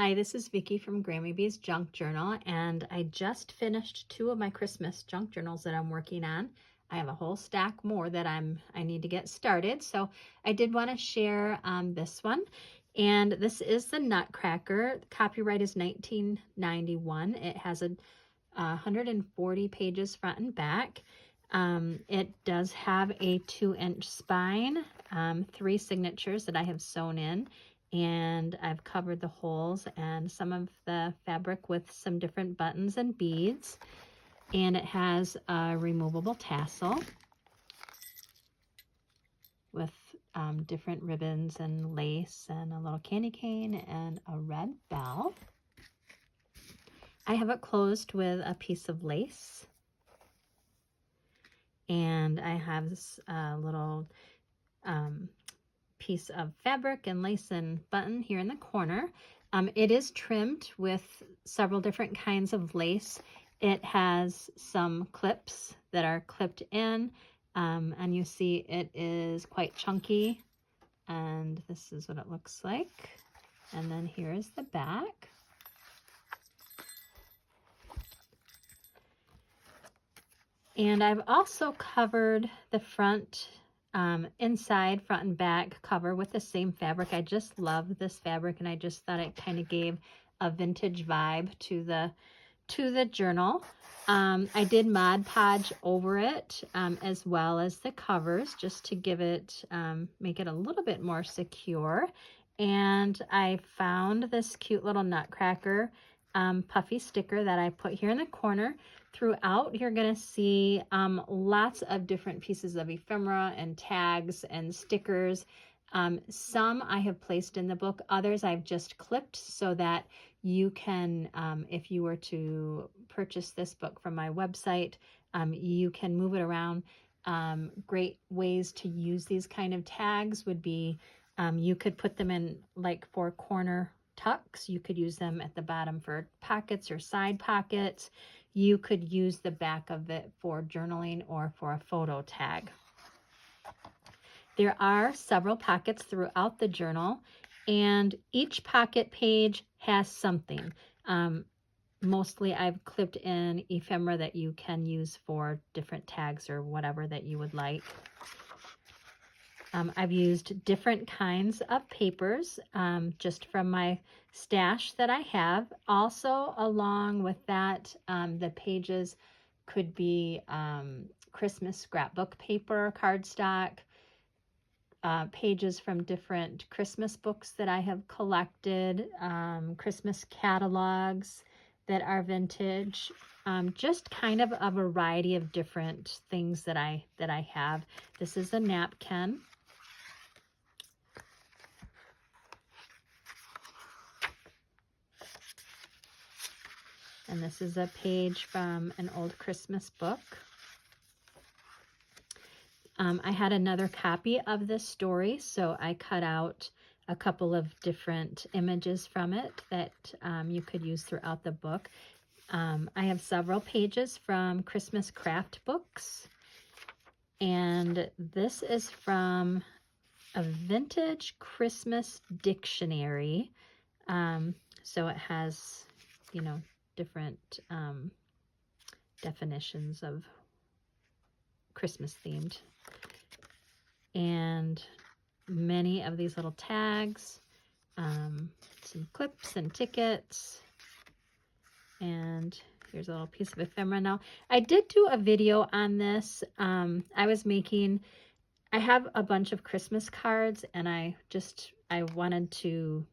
Hi, this is Vicki from Grammy Bee's Junk Journal, and I just finished 2 of my Christmas junk journals that I'm working on. I have a whole stack more that I need to get started, so I did want to share this one. And this is the Nutcracker. The copyright is 1991. It has 140 pages front and back. It does have a 2-inch spine, 3 signatures that I have sewn in, and I've covered the holes and some of the fabric with some different buttons and beads. And it has a removable tassel with different ribbons and lace and a little candy cane and a red bell. I have it closed with a piece of lace. And I have this little piece of fabric and lace and button here in the corner. It is trimmed with several different kinds of lace. It has some clips that are clipped in, and you see it is quite chunky, and this is what it looks like. And then here is the back. And I've also covered the front, inside, front and back cover with the same fabric. I just love this fabric, and I just thought it kind of gave a vintage vibe to the journal. I did Mod Podge over it, as well as the covers, just to give it, make it a little bit more secure. And I found this cute little Nutcracker puffy sticker that I put here in the corner. Throughout, you're going to see lots of different pieces of ephemera and tags and stickers. Some I have placed in the book, others I've just clipped so that you can, if you were to purchase this book from my website, you can move it around. Great ways to use these kind of tags would be, you could put them in like 4 corner tucks. You could use them at the bottom for pockets or side pockets. You could use the back of it for journaling or for a photo tag. There are several pockets throughout the journal, and each pocket page has something. Mostly I've clipped in ephemera that you can use for different tags or whatever that you would like. I've used different kinds of papers just from my stash that I have. Also, along with that, the pages could be Christmas scrapbook paper, cardstock, pages from different Christmas books that I have collected, Christmas catalogs that are vintage, just kind of a variety of different things that I have. This is a napkin. And this is a page from an old Christmas book. I had another copy of this story, so I cut out a couple of different images from it that you could use throughout the book. I have several pages from Christmas craft books. And this is from a vintage Christmas dictionary. So it has, you know, different definitions of Christmas themed, and many of these little tags, some clips and tickets, and here's a little piece of ephemera. Now, I did do a video on this. I have a bunch of Christmas cards, and I wanted to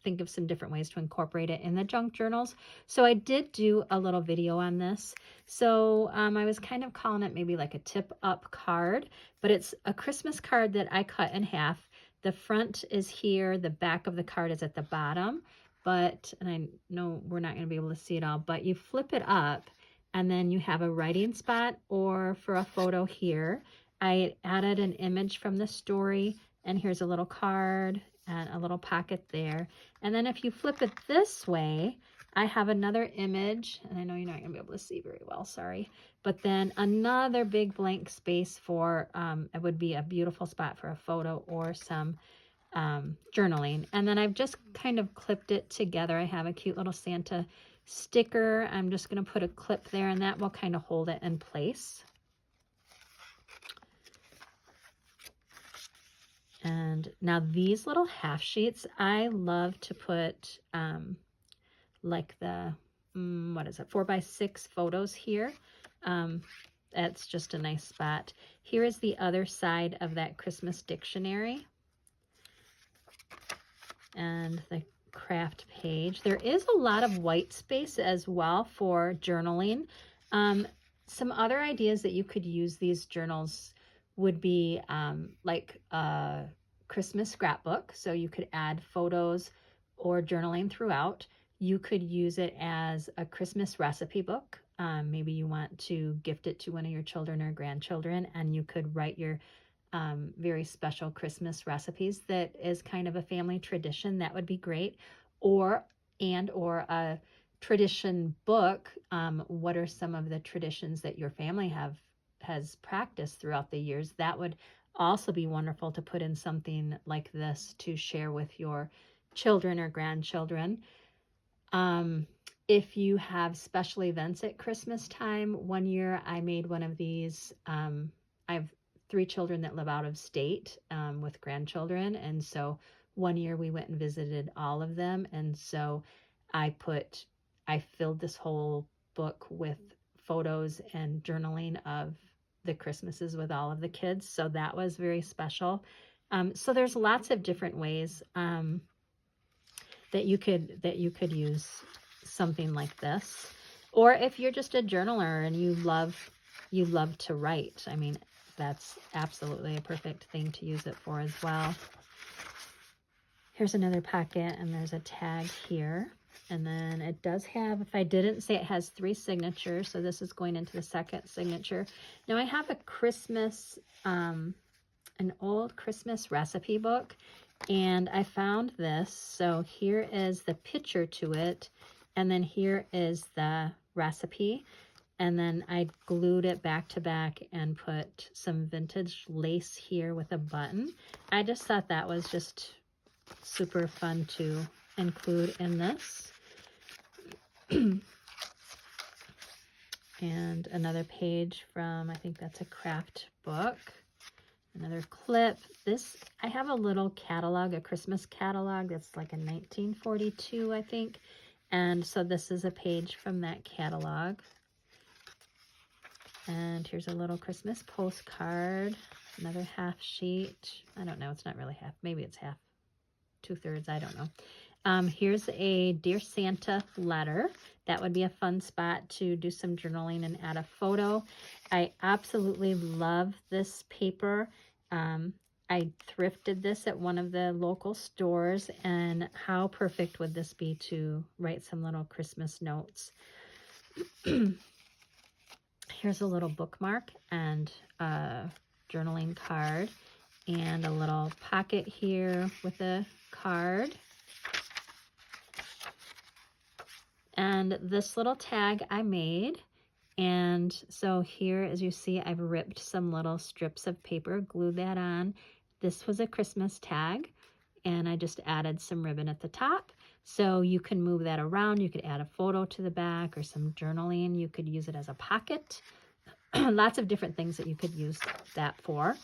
think of some different ways to incorporate it in the junk journals. So I did do a little video on this. So I was kind of calling it maybe like a tip up card, but it's a Christmas card that I cut in half. The front is here, the back of the card is at the bottom, and I know we're not going to be able to see it all, but you flip it up and then you have a writing spot or for a photo here. I added an image from the story, and here's a little card and a little pocket there. And then if you flip it this way, I have another image, and I know you're not going to be able to see very well, sorry. But then another big blank space for, it would be a beautiful spot for a photo or some journaling. And then I've just kind of clipped it together. I have a cute little Santa sticker. I'm just going to put a clip there, and that will kind of hold it in place. And now these little half sheets, I love to put like the, what is it, 4x6 photos here. That's just a nice spot. Here is the other side of that Christmas dictionary and the craft page. There is a lot of white space as well for journaling. Some other ideas that you could use these journals would be like a Christmas scrapbook. So you could add photos or journaling throughout. You could use it as a Christmas recipe book. Maybe you want to gift it to one of your children or grandchildren, and you could write your very special Christmas recipes that is kind of a family tradition. That would be great. Or a tradition book. What are some of the traditions that your family has practiced throughout the years? That would also be wonderful to put in something like this to share with your children or grandchildren. If you have special events at Christmas time, one year I made one of these. I have 3 children that live out of state with grandchildren, and so one year we went and visited all of them, and so I filled this whole book with photos and journaling of the Christmases with all of the kids, so that was very special. So there's lots of different ways that you could use something like this. Or if you're just a journaler and you love to write, I mean, that's absolutely a perfect thing to use it for as well. Here's another pocket, and there's a tag here. And then it does have, if I didn't say, it has 3 signatures, so this is going into the second signature. Now I have a Christmas, an old Christmas recipe book, and I found this. So here is the picture to it, and then here is the recipe. And then I glued it back to back and put some vintage lace here with a button. I just thought that was just super fun to include in this. And another page from, I think that's a craft book. Another clip. This, I have a little catalog, a Christmas catalog that's like a 1942, I think. And so this is a page from that catalog. And here's a little Christmas postcard, another half sheet. I don't know, it's not really half, maybe it's half, 2/3, I don't know. Here's a Dear Santa letter. That would be a fun spot to do some journaling and add a photo. I absolutely love this paper. I thrifted this at one of the local stores, and how perfect would this be to write some little Christmas notes. Here's a little bookmark and a journaling card, and a little pocket here with a card. And this little tag I made. And so here, as you see, I've ripped some little strips of paper, glued that on. This was a Christmas tag, and I just added some ribbon at the top. So you can move that around. You could add a photo to the back or some journaling. You could use it as a pocket. Lots of different things that you could use that for.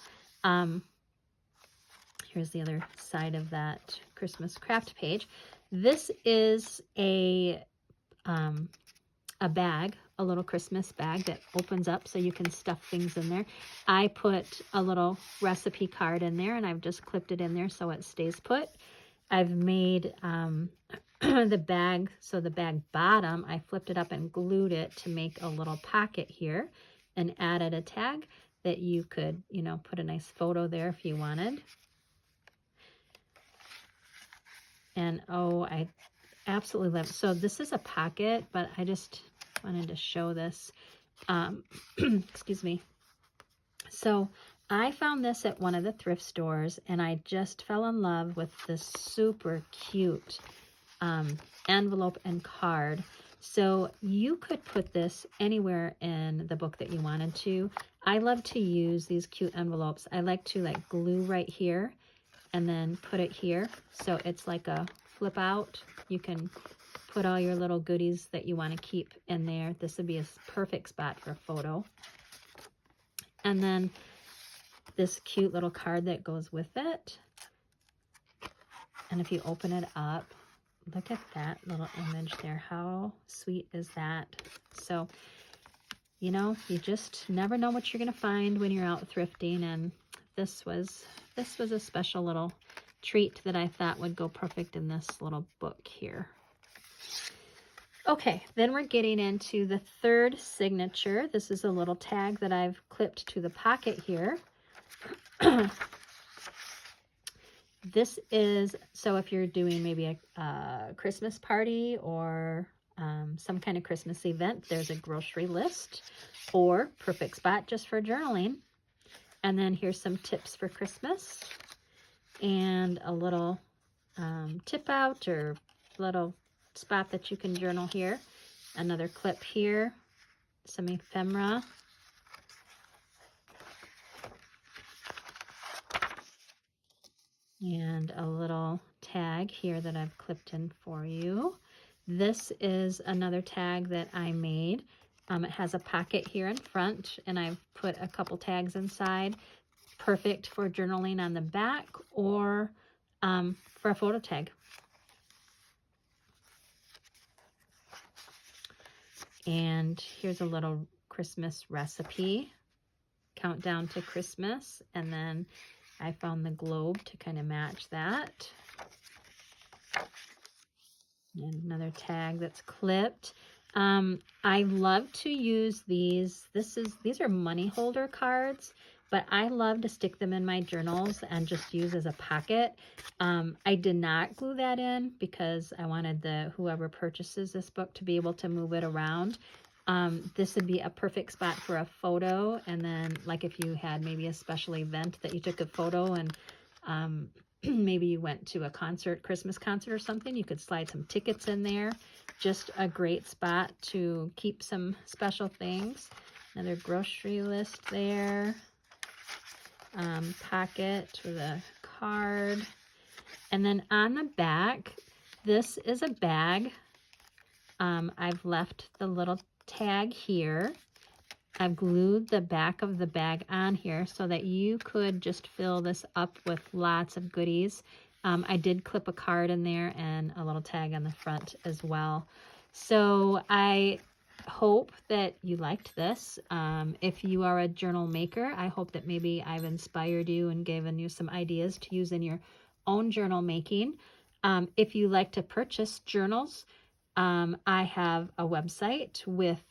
Here's the other side of that Christmas craft page. This is a bag, a little Christmas bag that opens up so you can stuff things in there. I put a little recipe card in there, and I've just clipped it in there so it stays put. I've made the bag, so the bag bottom, I flipped it up and glued it to make a little pocket here, and added a tag that you could, you know, put a nice photo there if you wanted. And oh, I absolutely love it. So this is a pocket, but I just wanted to show this. Excuse me. So I found this at one of the thrift stores, and I just fell in love with this super cute envelope and card. So you could put this anywhere in the book that you wanted to. I love to use these cute envelopes. I like to glue right here and then put it here. So it's like a flip out. You can put all your little goodies that you want to keep in there. This would be a perfect spot for a photo. And then this cute little card that goes with it. And if you open it up, look at that little image there. How sweet is that? So, you know, you just never know what you're going to find when you're out thrifting. And this was a special little treat that I thought would go perfect in this little book here. Okay, then we're getting into the third signature. This is a little tag that I've clipped to the pocket here. This is, so if you're doing maybe a Christmas party or some kind of Christmas event, there's a grocery list or perfect spot just for journaling. And then here's some tips for Christmas and a little tip out or little spot that you can journal here. Another clip here, some ephemera. And a little tag here that I've clipped in for you. This is another tag that I made. It has a pocket here in front, and I've put a couple tags inside. Perfect for journaling on the back or for a photo tag. And here's a little Christmas recipe. Countdown to Christmas, and then I found the globe to kind of match that. And another tag that's clipped. I love to use these. These are money holder cards, but I love to stick them in my journals and just use as a pocket. I did not glue that in because I wanted whoever purchases this book to be able to move it around. This would be a perfect spot for a photo, and then like if you had maybe a special event that you took a photo and maybe you went to a concert, Christmas concert or something, you could slide some tickets in there. Just a great spot to keep some special things. Another grocery list there. Pocket with a card. And then on the back, this is a bag. I've left the little tag here. I've glued the back of the bag on here so that you could just fill this up with lots of goodies. I did clip a card in there and a little tag on the front as well. So I hope that you liked this. If you are a journal maker, I hope that maybe I've inspired you and given you some ideas to use in your own journal making. If you like to purchase journals, I have a website with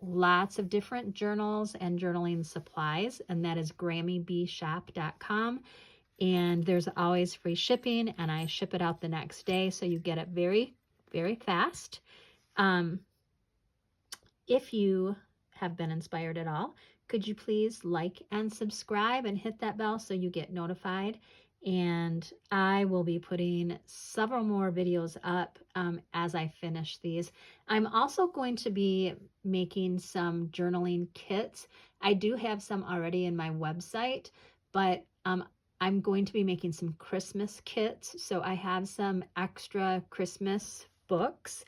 lots of different journals and journaling supplies, and that is grammybshop.com. And there's always free shipping, and I ship it out the next day, so you get it very, very fast. If you have been inspired at all, could you please like and subscribe and hit that bell so you get notified? And I will be putting several more videos up as I finish these. I'm also going to be making some journaling kits. I do have some already in my website, but I'm going to be making some Christmas kits. So I have some extra Christmas books,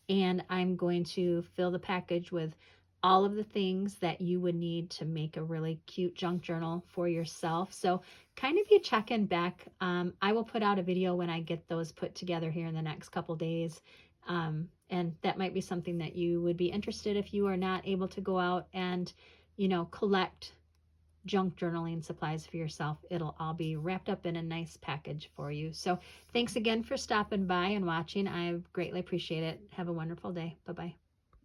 and I'm going to fill the package with all of the things that you would need to make a really cute junk journal for yourself. So kind of you check in back. I will put out a video when I get those put together here in the next couple days. And that might be something that you would be interested if you are not able to go out and, you know, collect junk journaling supplies for yourself. It'll all be wrapped up in a nice package for you. So thanks again for stopping by and watching. I greatly appreciate it. Have a wonderful day. Bye-bye.